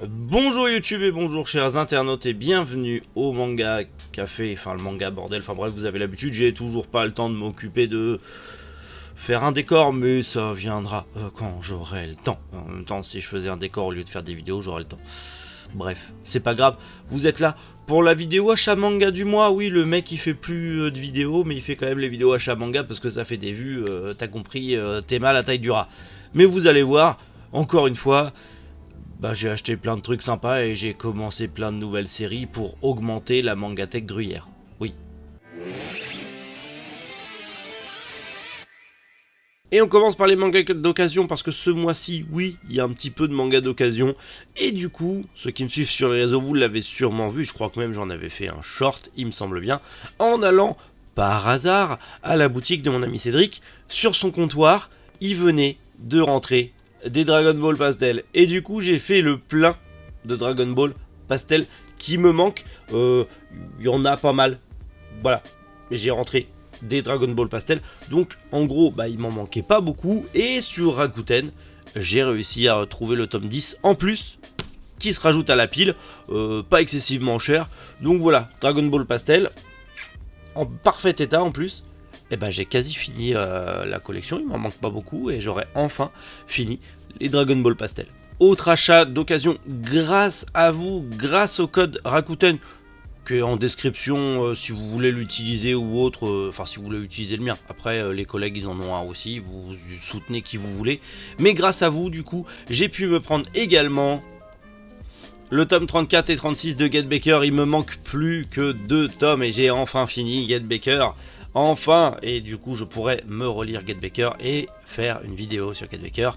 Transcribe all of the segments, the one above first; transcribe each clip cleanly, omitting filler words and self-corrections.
Bonjour YouTube et bonjour chers internautes et bienvenue au Manga Café, enfin le manga bordel, enfin bref vous avez l'habitude, j'ai toujours pas le temps de m'occuper de faire un décor mais ça viendra quand j'aurai le temps. En même temps si je faisais un décor au lieu de faire des vidéos j'aurai le temps. Bref, c'est pas grave, vous êtes là pour la vidéo achat manga du mois. Oui, le mec il fait plus de vidéos mais il fait quand même les vidéos achat manga parce que ça fait des vues, t'as compris, t'es mal à la taille du rat. Mais vous allez voir, encore une fois, j'ai acheté plein de trucs sympas et j'ai commencé plein de nouvelles séries pour augmenter la mangatech Gruyère. Oui. Et on commence par les mangas d'occasion parce que ce mois-ci, oui, il y a un petit peu de mangas d'occasion. Et du coup, ceux qui me suivent sur les réseaux, vous l'avez sûrement vu, je crois que même j'en avais fait un short, il me semble bien, en allant par hasard à la boutique de mon ami Cédric. Sur son comptoir, il venait de rentrer des Dragon Ball Pastel. Et du coup, j'ai fait le plein de Dragon Ball Pastel qui me manque. Il y en a pas mal. Voilà. Et j'ai rentré des Dragon Ball Pastel. Donc, en gros, il m'en manquait pas beaucoup. Et sur Rakuten, j'ai réussi à trouver le tome 10 en plus qui se rajoute à la pile. Pas excessivement cher. Donc voilà, Dragon Ball Pastel en parfait état en plus. Et j'ai quasi fini la collection, il m'en manque pas beaucoup et j'aurai enfin fini les Dragon Ball Pastel. Autre achat d'occasion grâce à vous, grâce au code Rakuten qui est en description si vous voulez l'utiliser ou autre, enfin si vous voulez utiliser le mien. Après les collègues ils en ont un aussi, vous soutenez qui vous voulez. Mais grâce à vous du coup j'ai pu me prendre également le tome 34 et 36 de Get Baker. Il me manque plus que 2 tomes et j'ai enfin fini Get Baker. Enfin, et du coup je pourrais me relire Get Baker et faire une vidéo sur Get Baker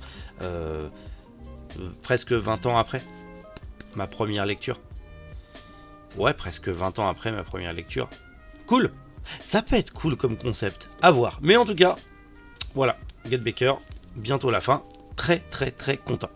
presque 20 ans après ma première lecture. Ouais, presque 20 ans après ma première lecture. Cool. Ça peut être cool comme concept, à voir. Mais en tout cas, voilà, Get Baker, bientôt la fin. Très très très content.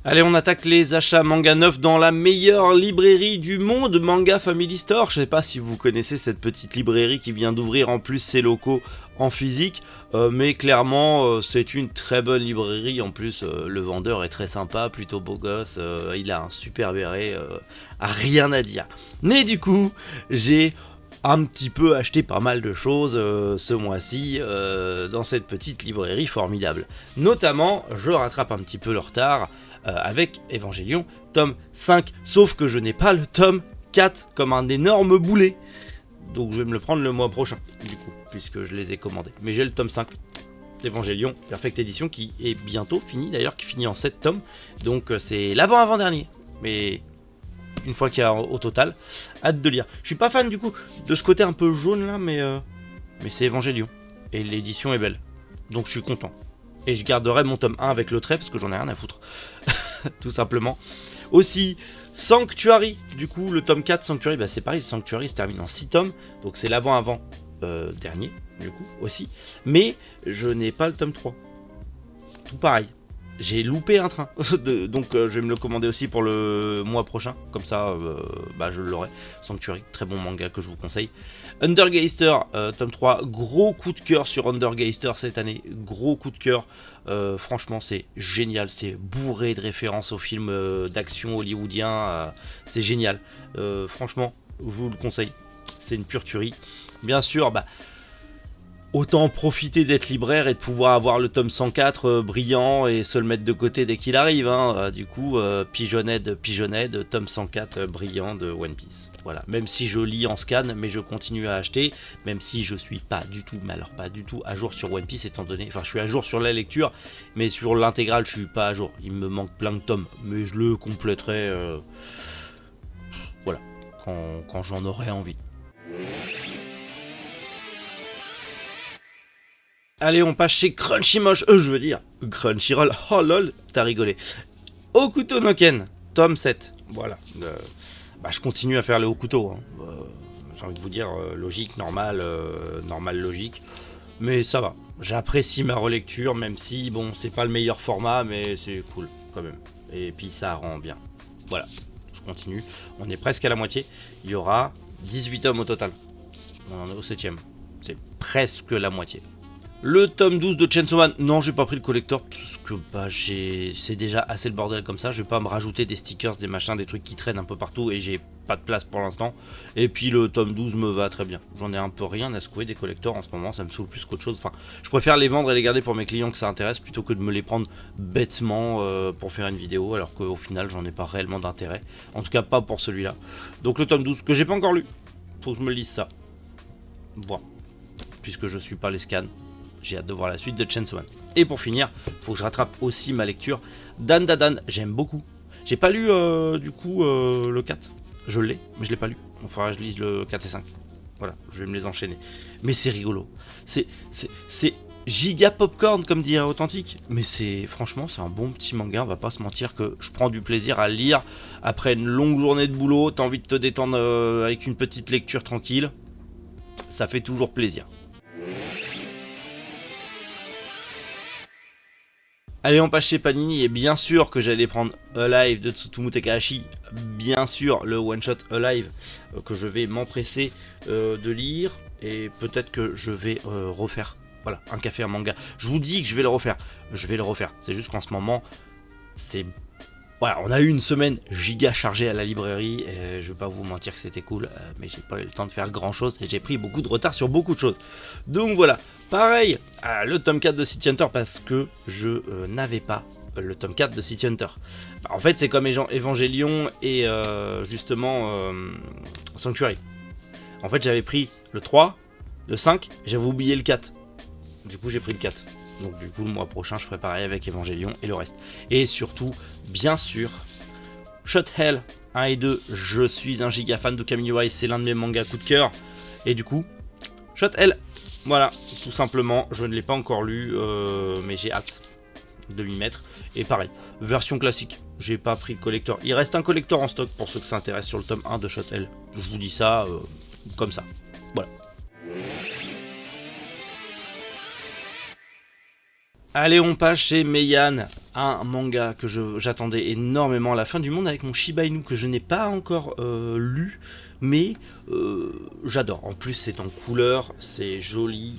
Allez, on attaque les achats manga neufs dans la meilleure librairie du monde, Manga Family Store. Je sais pas si vous connaissez cette petite librairie qui vient d'ouvrir en plus ses locaux en physique, mais clairement c'est une très bonne librairie. En plus le vendeur est très sympa, plutôt beau gosse, il a un super béret, rien à dire. Mais du coup j'ai un petit peu acheté pas mal de choses ce mois-ci dans cette petite librairie formidable. Notamment, je rattrape un petit peu le retard avec Evangelion tome 5, sauf que je n'ai pas le tome 4 comme un énorme boulet. Donc je vais me le prendre le mois prochain, du coup, puisque je les ai commandés. Mais j'ai le tome 5 d'Evangelion Perfect Edition qui est bientôt fini, d'ailleurs, qui finit en 7 tomes. Donc c'est l'avant-avant-dernier. Mais une fois qu'il y a au total, hâte de lire. Je suis pas fan du coup de ce côté un peu jaune là, mais c'est Evangelion. Et l'édition est belle. Donc je suis content. Et je garderai mon tome 1 avec le trait parce que j'en ai rien à foutre. Tout simplement. Aussi, Sanctuary, du coup, le tome 4, Sanctuary, c'est pareil, Sanctuary se termine en 6 tomes. Donc c'est l'avant-avant dernier, du coup, aussi. Mais je n'ai pas le tome 3. Tout pareil. J'ai loupé un train. Donc je vais me le commander aussi pour le mois prochain. Comme ça, je l'aurai. Sanctuary, très bon manga que je vous conseille. Undergeister, tome 3. Gros coup de cœur sur Undergeister cette année. Gros coup de cœur. Franchement, c'est génial. C'est bourré de références aux films d'action hollywoodiens. C'est génial. Franchement, je vous le conseille. C'est une pure tuerie. Bien sûr, autant profiter d'être libraire et de pouvoir avoir le tome 104 brillant et se le mettre de côté dès qu'il arrive. Du coup, Pigeonhead, tome 104 brillant de One Piece. Voilà, même si je lis en scan, mais je continue à acheter, même si je suis pas du tout, à jour sur One Piece, étant donné, enfin je suis à jour sur la lecture, mais sur l'intégrale je suis pas à jour. Il me manque plein de tomes, mais je le compléterai, voilà, quand j'en aurai envie. Allez, on passe chez Crunchyroll, Crunchyroll, oh lol, t'as rigolé. Hokuto no Ken, tome 7, voilà. Je continue à faire le Hokuto, j'ai envie de vous dire, logique, normal, logique. Mais ça va, j'apprécie ma relecture, même si, bon, c'est pas le meilleur format, mais c'est cool, quand même. Et puis ça rend bien. Voilà, je continue, on est presque à la moitié. Il y aura 18 tomes au total. On en est au 7ème, c'est presque la moitié. Le tome 12 de Chainsaw Man, non j'ai pas pris le collector parce que bah, c'est déjà assez le bordel comme ça, je vais pas me rajouter des stickers, des machins, des trucs qui traînent un peu partout et j'ai pas de place pour l'instant. Et puis le tome 12 me va très bien, j'en ai un peu rien à secouer des collectors en ce moment, ça me saoule plus qu'autre chose. Enfin, je préfère les vendre et les garder pour mes clients que ça intéresse plutôt que de me les prendre bêtement pour faire une vidéo alors qu'au final j'en ai pas réellement d'intérêt, en tout cas pas pour celui-là. Donc le tome 12 que j'ai pas encore lu, faut que je me lise ça. Bon, puisque je suis pas les scans. J'ai hâte de voir la suite de Chainsaw Man. Et pour finir, faut que je rattrape aussi ma lecture Dan Dadan. J'aime beaucoup. J'ai pas lu du coup le 4. Je l'ai, mais je l'ai pas lu. Il faudra que je lise le 4 et 5. Voilà, je vais me les enchaîner. Mais c'est rigolo. C'est giga popcorn comme dirait Authentique. Mais franchement, c'est un bon petit manga. On va pas se mentir que je prends du plaisir à le lire. Après une longue journée de boulot, t'as envie de te détendre avec une petite lecture tranquille. Ça fait toujours plaisir. Allez, on passe chez Panini et bien sûr que j'allais prendre Alive de Tsutomu Takahashi, bien sûr le one shot Alive que je vais m'empresser de lire et peut-être que je vais refaire, voilà, un café, un manga. Je vous dis que je vais le refaire, c'est juste qu'en ce moment c'est... Voilà, on a eu une semaine giga chargée à la librairie, et je vais pas vous mentir que c'était cool, mais j'ai pas eu le temps de faire grand chose et j'ai pris beaucoup de retard sur beaucoup de choses. Donc voilà, pareil, le tome 4 de City Hunter parce que je n'avais pas le tome 4 de City Hunter. Bah, en fait, c'est comme Evangelion et justement Sanctuary. En fait, j'avais pris le 3, le 5, j'avais oublié le 4. Du coup, j'ai pris le 4. Donc du coup le mois prochain je ferai pareil avec Evangelion et le reste. Et surtout, bien sûr, Shot Hell 1 et 2, je suis un giga fan de Camille Wise, c'est l'un de mes mangas coup de cœur. Et du coup, Shot Hell, voilà, tout simplement, je ne l'ai pas encore lu, mais j'ai hâte de m'y mettre. Et pareil, version classique, j'ai pas pris le collector. Il reste un collector en stock pour ceux que ça intéresse sur le tome 1 de Shot Hell. Je vous dis ça comme ça, voilà. Allez, on passe chez Meian, un manga que j'attendais énormément à la fin du monde avec mon Shiba Inu que je n'ai pas encore lu, mais j'adore. En plus, c'est en couleur, c'est joli,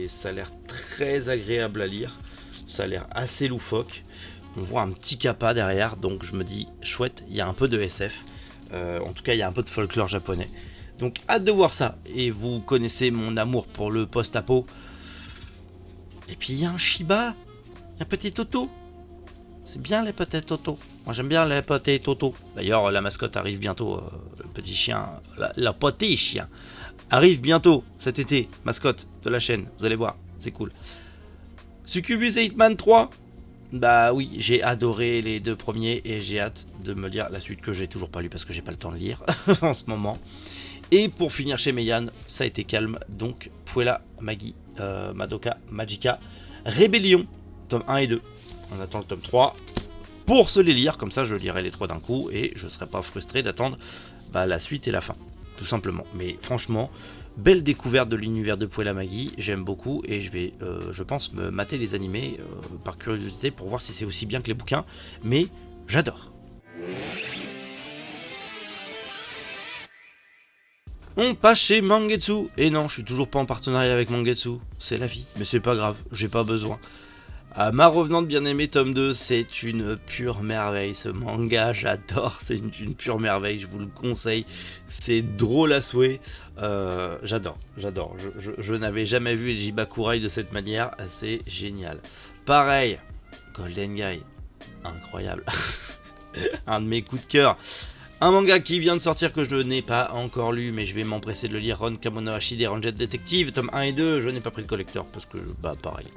ça a l'air très agréable à lire, ça a l'air assez loufoque. On voit un petit kappa derrière, donc je me dis chouette, il y a un peu de SF, en tout cas il y a un peu de folklore japonais. Donc hâte de voir ça, et vous connaissez mon amour pour le post-apo. Et puis il y a un Shiba, un petit Toto. C'est bien les petits Toto. Moi j'aime bien les petits Toto. D'ailleurs la mascotte arrive bientôt, le petit chien, la petit chien arrive bientôt cet été, mascotte de la chaîne. Vous allez voir, c'est cool. Succubus et Hitman 3. Bah oui, j'ai adoré les deux premiers et j'ai hâte de me lire la suite que j'ai toujours pas lu parce que j'ai pas le temps de lire en ce moment. Et pour finir chez Meian, ça a été calme, donc Puella Magi, Madoka Magica Rébellion, tome 1 et 2. On attend le tome 3 pour se les lire, comme ça je lirai les trois d'un coup et je serai pas frustré d'attendre la suite et la fin, tout simplement. Mais franchement, belle découverte de l'univers de Puella Magi, j'aime beaucoup et je vais, je pense, me mater les animés par curiosité pour voir si c'est aussi bien que les bouquins, mais j'adore. On passe chez Mangetsu. Et non, je suis toujours pas en partenariat avec Mangetsu. C'est la vie, mais c'est pas grave, j'ai pas besoin. Ma revenante bien aimée tome 2, c'est une pure merveille. Ce manga, j'adore, c'est une pure merveille, je vous le conseille. C'est drôle à souhait. J'adore. Je n'avais jamais vu Eiji Bakurai de cette manière, c'est génial. Pareil, Golden Guy, incroyable. Un de mes coups de cœur. Un manga qui vient de sortir que je n'ai pas encore lu, mais je vais m'empresser de le lire, Ron Kamonohashi des Ranger Detective, tome 1 et 2, je n'ai pas pris le collector, parce que, pareil,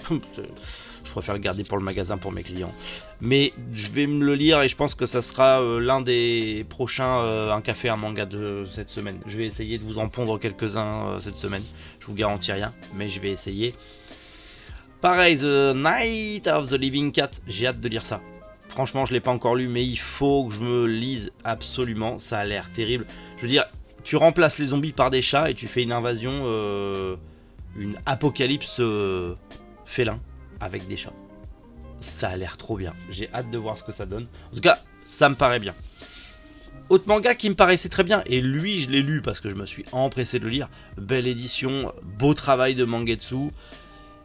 je préfère le garder pour le magasin pour mes clients. Mais je vais me le lire et je pense que ça sera l'un des prochains un café, un manga de cette semaine. Je vais essayer de vous en pondre quelques-uns cette semaine, je vous garantis rien, mais je vais essayer. Pareil, The Night of the Living Cat, j'ai hâte de lire ça. Franchement, je ne l'ai pas encore lu, mais il faut que je me lise absolument. Ça a l'air terrible. Je veux dire, tu remplaces les zombies par des chats et tu fais une invasion, une apocalypse félin avec des chats. Ça a l'air trop bien. J'ai hâte de voir ce que ça donne. En tout cas, ça me paraît bien. Autre manga qui me paraissait très bien, et lui, je l'ai lu parce que je me suis empressé de le lire. Belle édition, beau travail de Mangetsu.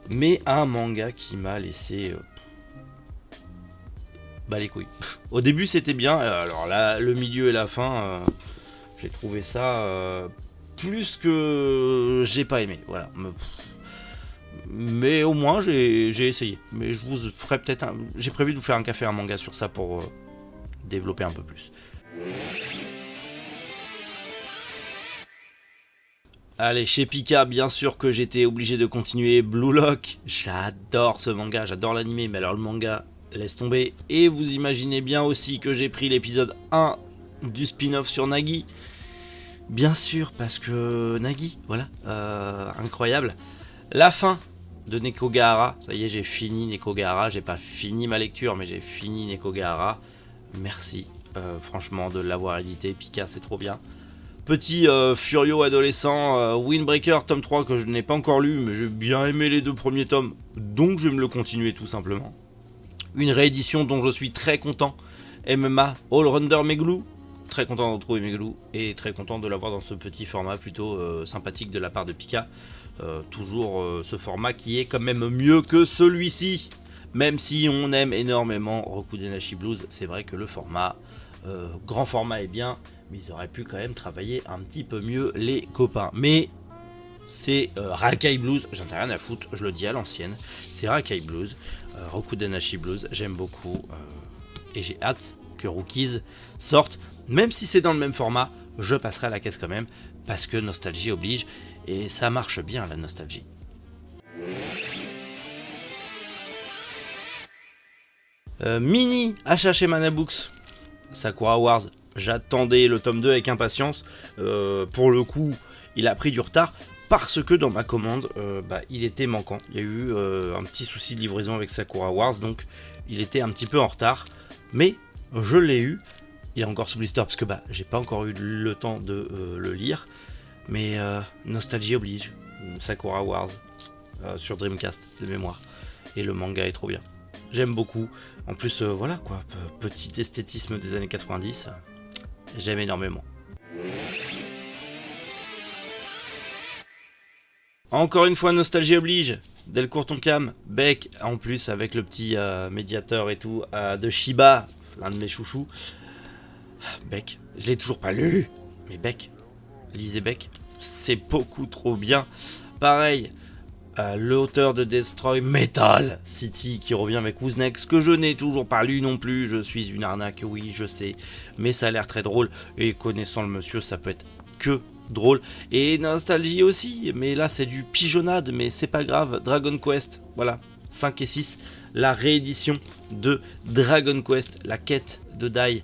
mais un manga qui m'a laissé les couilles. Au début c'était bien, alors là le milieu et la fin, j'ai trouvé ça plus que j'ai pas aimé, voilà. Mais au moins j'ai essayé. Mais je vous ferai peut-être j'ai prévu de vous faire un café, un manga sur ça pour développer un peu plus. Allez, chez Pika, bien sûr que j'étais obligé de continuer. Blue Lock, j'adore ce manga, j'adore l'anime, mais alors le manga, laisse tomber. Et vous imaginez bien aussi que j'ai pris l'épisode 1 du spin-off sur Nagi. Bien sûr, parce que Nagi, voilà, incroyable. La fin de Nekogahara, ça y est, j'ai fini Nekogahara. J'ai pas fini ma lecture, mais j'ai fini Nekogahara. Merci, franchement, de l'avoir édité. Pika, c'est trop bien. Petit Furio adolescent, Windbreaker tome 3 que je n'ai pas encore lu, mais j'ai bien aimé les 2 premiers tomes, donc je vais me le continuer tout simplement. Une réédition dont je suis très content, MMA Allrounder Meglou, très content de retrouver Meglou, et très content de l'avoir dans ce petit format plutôt sympathique de la part de Pika. Toujours ce format qui est quand même mieux que celui-ci, même si on aime énormément Rokudenashi Blues, c'est vrai que le format, grand format est bien, mais ils auraient pu quand même travailler un petit peu mieux les copains. Mais c'est Rakai Blues, j'en ai rien à foutre, je le dis à l'ancienne, c'est Rakai Blues, Rokudenashi Blues, j'aime beaucoup, et j'ai hâte que Rookies sorte, même si c'est dans le même format, je passerai à la caisse quand même, parce que nostalgie oblige, et ça marche bien la nostalgie. Mini achat chez Manabooks, Sakura Wars, j'attendais le tome 2 avec impatience. Pour le coup, il a pris du retard parce que dans ma commande, il était manquant. Il y a eu un petit souci de livraison avec Sakura Wars, donc il était un petit peu en retard. Mais je l'ai eu. Il est encore sous blister parce que j'ai pas encore eu le temps de le lire. Mais nostalgie oblige. Sakura Wars sur Dreamcast de mémoire. Et le manga est trop bien. J'aime beaucoup. En plus, voilà quoi, petit esthétisme des années 90. J'aime énormément. Encore une fois, nostalgie oblige. Delcourt Tonkam, Beck, en plus avec le petit médiateur et tout, de Shiba, l'un de mes chouchous. Beck, je l'ai toujours pas lu, mais Beck, lisez Beck, c'est beaucoup trop bien. Pareil, l'auteur de Destroy Metal City qui revient avec Who's que je n'ai toujours pas lu non plus. Je suis une arnaque, oui, je sais, mais ça a l'air très drôle. Et connaissant le monsieur, ça peut être que drôle. Et nostalgie aussi, mais là c'est du pigeonnade, mais c'est pas grave. Dragon Quest, voilà, 5 et 6, la réédition de Dragon Quest, la quête de Dai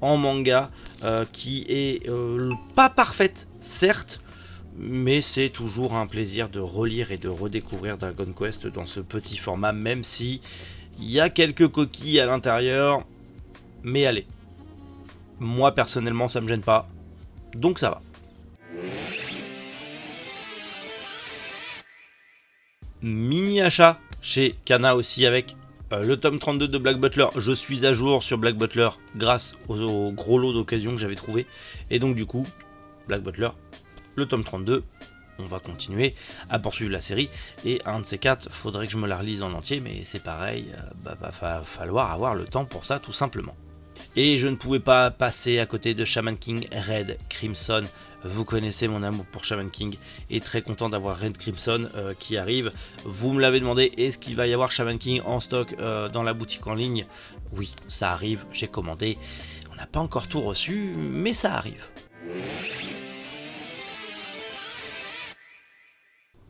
en manga, qui est pas parfaite, certes, mais c'est toujours un plaisir de relire et de redécouvrir Dragon Quest dans ce petit format, même si il y a quelques coquilles à l'intérieur. Mais allez, moi personnellement ça me gêne pas, donc ça va. Mini achat chez Kana aussi avec le tome 32 de Black Butler. Je suis à jour sur Black Butler grâce au gros lot d'occasion que j'avais trouvé. Et donc du coup, Black Butler, le tome 32, on va continuer à poursuivre la série. Et un de ces quatre, faudrait que je me la relise en entier, mais c'est pareil, va falloir avoir le temps pour ça tout simplement. Et je ne pouvais pas passer à côté de Shaman King Red Crimson. Vous connaissez mon amour pour Shaman King et très content d'avoir Red Crimson qui arrive. Vous me l'avez demandé, est-ce qu'il va y avoir Shaman King en stock dans la boutique en ligne? Oui, ça arrive, j'ai commandé. On n'a pas encore tout reçu, mais ça arrive.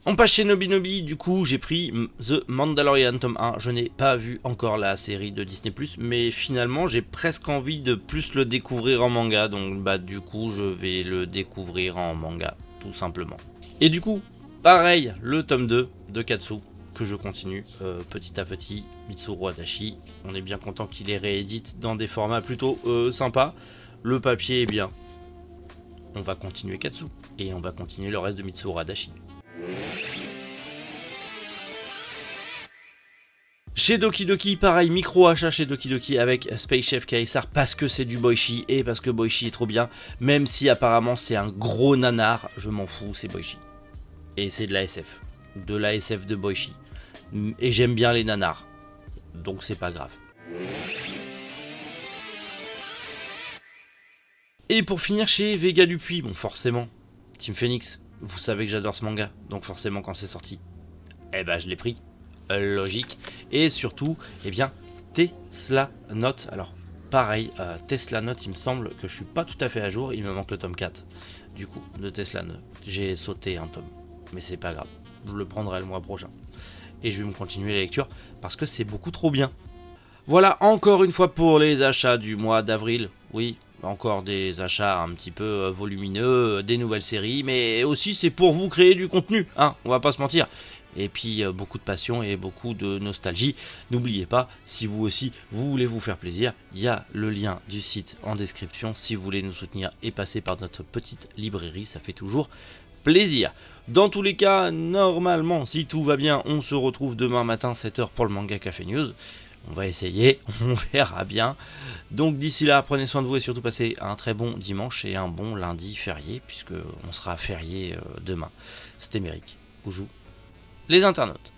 On passe chez Nobinobi, du coup j'ai pris The Mandalorian tome 1, je n'ai pas vu encore la série de Disney+, mais finalement j'ai presque envie de plus le découvrir en manga, donc du coup je vais le découvrir en manga, tout simplement. Et du coup, pareil, le tome 2 de Katsu, que je continue petit à petit, Mitsuru Adachi, on est bien content qu'il les réédite dans des formats plutôt sympas, le papier est bien, on va continuer Katsu, et on va continuer le reste de Mitsuru Adachi. Chez Doki Doki, pareil, micro achat chez Doki Doki avec Space Chef Kaisar parce que c'est du Boichi et parce que Boichi est trop bien, même si apparemment c'est un gros nanar, je m'en fous, c'est Boichi. Et c'est de la SF de Boichi. Et j'aime bien les nanars. Donc c'est pas grave. Et pour finir chez Vega Dupuis, bon forcément, Team Phoenix, vous savez que j'adore ce manga, donc forcément quand c'est sorti, eh ben je l'ai pris, logique. Et surtout, eh bien, Tesla Note, alors pareil, Tesla Note, il me semble que je suis pas tout à fait à jour, il me manque le tome 4, du coup, de Tesla Note. J'ai sauté un tome, mais c'est pas grave, je le prendrai le mois prochain. Et je vais me continuer la lecture, parce que c'est beaucoup trop bien. Voilà encore une fois pour les achats du mois d'avril, oui. Encore des achats un petit peu volumineux, des nouvelles séries, mais aussi c'est pour vous créer du contenu, hein, on va pas se mentir. Et puis beaucoup de passion et beaucoup de nostalgie. N'oubliez pas, si vous aussi vous voulez vous faire plaisir, il y a le lien du site en description si vous voulez nous soutenir et passer par notre petite librairie, ça fait toujours plaisir. Dans tous les cas, normalement, si tout va bien, on se retrouve demain matin 7h pour le Manga Café News. On va essayer, on verra bien. Donc d'ici là, prenez soin de vous et surtout passez un très bon dimanche et un bon lundi férié, puisque on sera férié demain. C'était Méric, Boujou, les internautes.